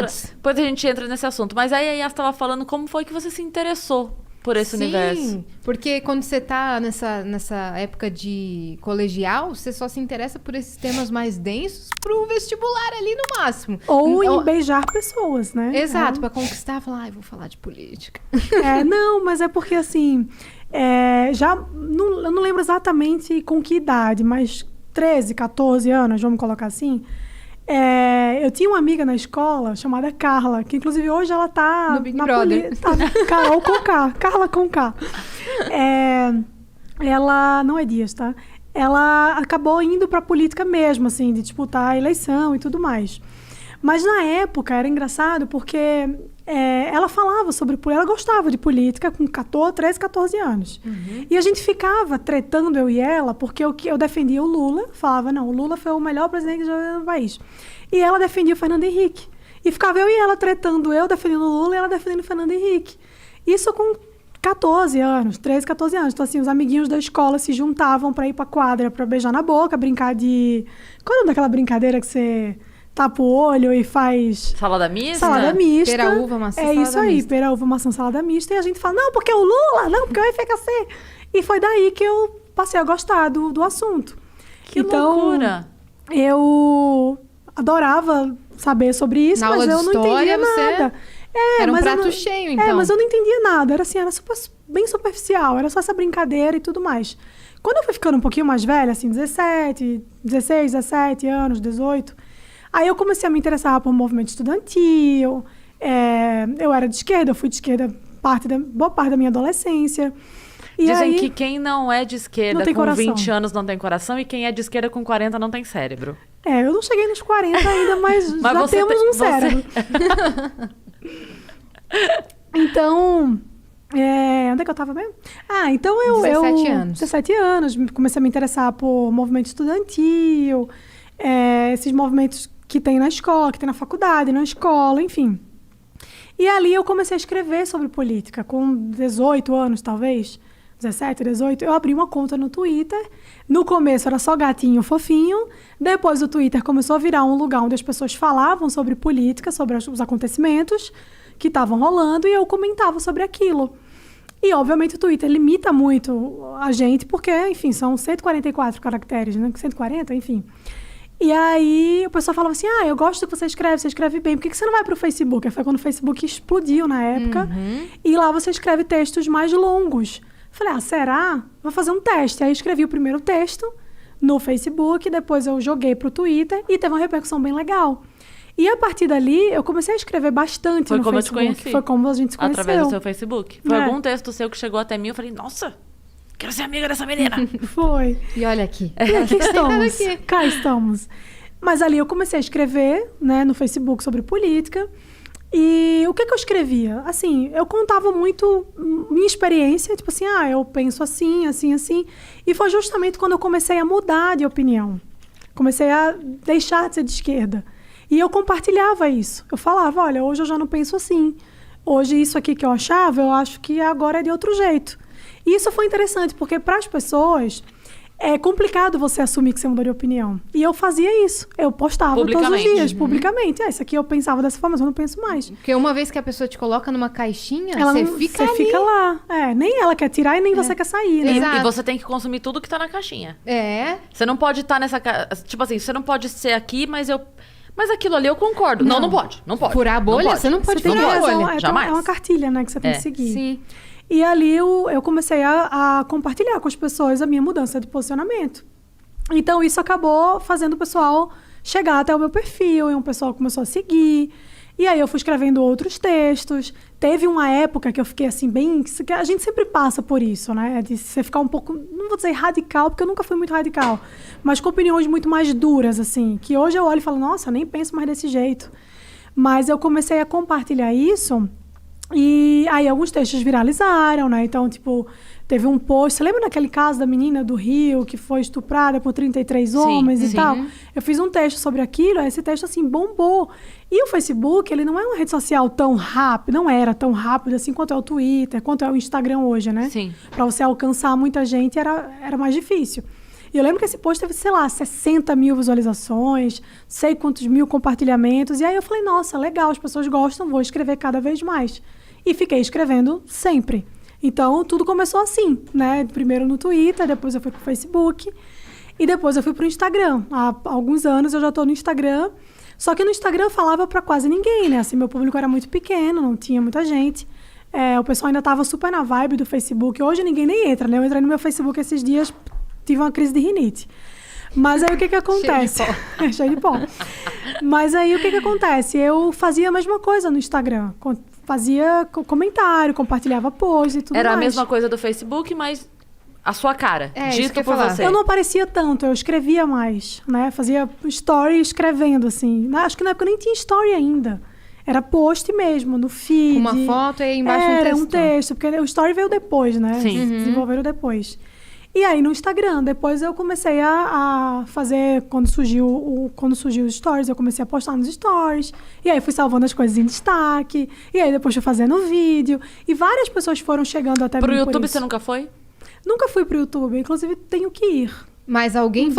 Depois a gente entra nesse assunto. Mas aí a Yas estava falando como foi que você se interessou por esse universo. Sim, porque quando você tá nessa época de colegial, você só se interessa por esses temas mais densos pro vestibular ali no máximo. Ou em beijar pessoas, né? Exato, pra conquistar, falar, vou falar de política. Não, mas é porque assim, eu não lembro exatamente com que idade, mas 13, 14 anos, vamos colocar assim. Eu tinha uma amiga na escola chamada Carla, que inclusive hoje ela tá no Big Brother. Carol com K, Carla com K. Ela não é Dias, tá? Ela acabou indo pra política mesmo, assim, de disputar a eleição e tudo mais. Mas na época era engraçado porque ela falava sobre política, ela gostava de política com 13, 14 anos. Uhum. E a gente ficava tretando, eu e ela, porque eu defendia o Lula, falava, não, o Lula foi o melhor presidente que já veio no país. E ela defendia o Fernando Henrique. E ficava eu e ela tretando, eu defendendo o Lula e ela defendendo o Fernando Henrique. Isso com 14 anos, 13, 14 anos. Então, assim, os amiguinhos da escola se juntavam pra ir pra quadra, pra beijar na boca, brincar de... Qual é o nome daquela brincadeira que você... tapa o olho e faz... Salada mista? Salada mista. Pera, uva, maçã, salada mista. É isso aí, pera, uva, maçã, salada mista. E a gente fala, não, porque o Lula, não, porque o FHC. E foi daí que eu passei a gostar do assunto. Que loucura! Eu adorava saber sobre isso, mas eu não entendia nada. Era um prato cheio, então. Mas eu não entendia nada. Era assim, bem superficial. Era só essa brincadeira e tudo mais. Quando eu fui ficando um pouquinho mais velha, assim, 16, 17 anos, 18... Aí eu comecei a me interessar por movimento estudantil, eu era de esquerda, eu fui de esquerda boa parte da minha adolescência. E dizem aí, que quem não é de esquerda com coração. 20 anos não tem coração e quem é de esquerda com 40 não tem cérebro. Eu não cheguei nos 40 ainda, mas já temos um cérebro. Então, onde é que eu tava mesmo? Então eu... 17 anos. 17 anos, comecei a me interessar por movimento estudantil, esses movimentos que tem na escola, que tem na faculdade, na escola, enfim. E ali eu comecei a escrever sobre política, com 18 anos, talvez, 17, 18, eu abri uma conta no Twitter. No começo era só gatinho fofinho, depois o Twitter começou a virar um lugar onde as pessoas falavam sobre política, sobre os acontecimentos que estavam rolando, e eu comentava sobre aquilo. E, obviamente, o Twitter limita muito a gente, porque, enfim, são 144 caracteres, né? 140, enfim. E aí o pessoal falava assim, eu gosto do que você escreve bem, por que você não vai pro Facebook? Aí foi quando o Facebook explodiu na época, e lá você escreve textos mais longos. Falei, será? Vou fazer um teste. Aí escrevi o primeiro texto no Facebook, depois eu joguei pro Twitter e teve uma repercussão bem legal. E a partir dali, eu comecei a escrever bastante no Facebook. Foi como eu te conheci. Foi como a gente se conheceu. Através do seu Facebook. Foi algum texto seu que chegou até mim, eu falei, nossa... Quero ser amiga dessa menina. Foi. E olha aqui. E aqui estamos. Cá estamos. Mas ali eu comecei a escrever, né, no Facebook sobre política. E o que eu escrevia? Assim, eu contava muito minha experiência. Tipo assim, eu penso assim, assim, assim. E foi justamente quando eu comecei a mudar de opinião. Comecei a deixar de ser de esquerda. E eu compartilhava isso. Eu falava, olha, hoje eu já não penso assim. Hoje isso aqui que eu achava, eu acho que agora é de outro jeito. E isso foi interessante, porque para as pessoas é complicado você assumir que você mudou de opinião. E eu fazia isso. Eu postava todos os dias, publicamente. Isso aqui eu pensava dessa forma, mas eu não penso mais. Porque uma vez que a pessoa te coloca numa caixinha, você fica lá. Nem ela quer tirar e nem você quer sair, né? E você tem que consumir tudo que tá na caixinha. Você não pode estar nessa... Tipo assim, você não pode ser aqui, mas aquilo ali eu concordo. Não pode. Não pode. Furar a bolha? Você não pode furar a bolha. Jamais. É uma cartilha, né, que você tem que seguir. Sim. E ali eu comecei a compartilhar com as pessoas a minha mudança de posicionamento. Então, isso acabou fazendo o pessoal chegar até o meu perfil, e o pessoal começou a seguir. E aí eu fui escrevendo outros textos. Teve uma época que eu fiquei assim, que a gente sempre passa por isso, né? De você ficar um pouco, não vou dizer radical, porque eu nunca fui muito radical, mas com opiniões muito mais duras, assim, que hoje eu olho e falo, nossa, eu nem penso mais desse jeito. Mas eu comecei a compartilhar isso. E aí alguns textos viralizaram, né? Então, tipo, teve um post... Você lembra daquele caso da menina do Rio que foi estuprada por 33 homens e tal? Eu fiz um texto sobre aquilo, esse texto, assim, bombou. E o Facebook, ele não é uma rede social tão rápida, não era tão rápido assim quanto é o Twitter, quanto é o Instagram hoje, né? Sim. Pra você alcançar muita gente era mais difícil. E eu lembro que esse post teve, sei lá, 60 mil visualizações, sei quantos mil compartilhamentos. E aí eu falei, nossa, legal, as pessoas gostam, vou escrever cada vez mais. E fiquei escrevendo sempre. Então, tudo começou assim, né? Primeiro no Twitter, depois eu fui pro Facebook e depois eu fui pro Instagram. Há alguns anos eu já tô no Instagram, só que no Instagram eu falava pra quase ninguém, né? Assim, meu público era muito pequeno, não tinha muita gente. O pessoal ainda tava super na vibe do Facebook. Hoje ninguém nem entra, né? Eu entrei no meu Facebook esses dias, tive uma crise de rinite. Mas aí o que acontece? Cheio de pó. Mas aí o que acontece? Eu fazia a mesma coisa no Instagram. Fazia comentário, compartilhava posts e tudo mais. Era a mesma coisa do Facebook, mas a sua cara, dito por você. Eu não aparecia tanto, eu escrevia mais, né? Fazia story escrevendo, assim. Acho que na época nem tinha story ainda. Era post mesmo, no feed. Uma foto e aí embaixo um texto. Era um texto, porque o story veio depois, né? Sim. Desenvolveram depois. E aí no Instagram, depois eu comecei a fazer, quando surgiu os stories, eu comecei a postar nos stories, e aí fui salvando as coisas em destaque, e aí depois fui fazendo vídeo, e várias pessoas foram chegando até mim por YouTube isso. você nunca foi? Nunca fui pro YouTube, inclusive tenho que ir. Mas alguém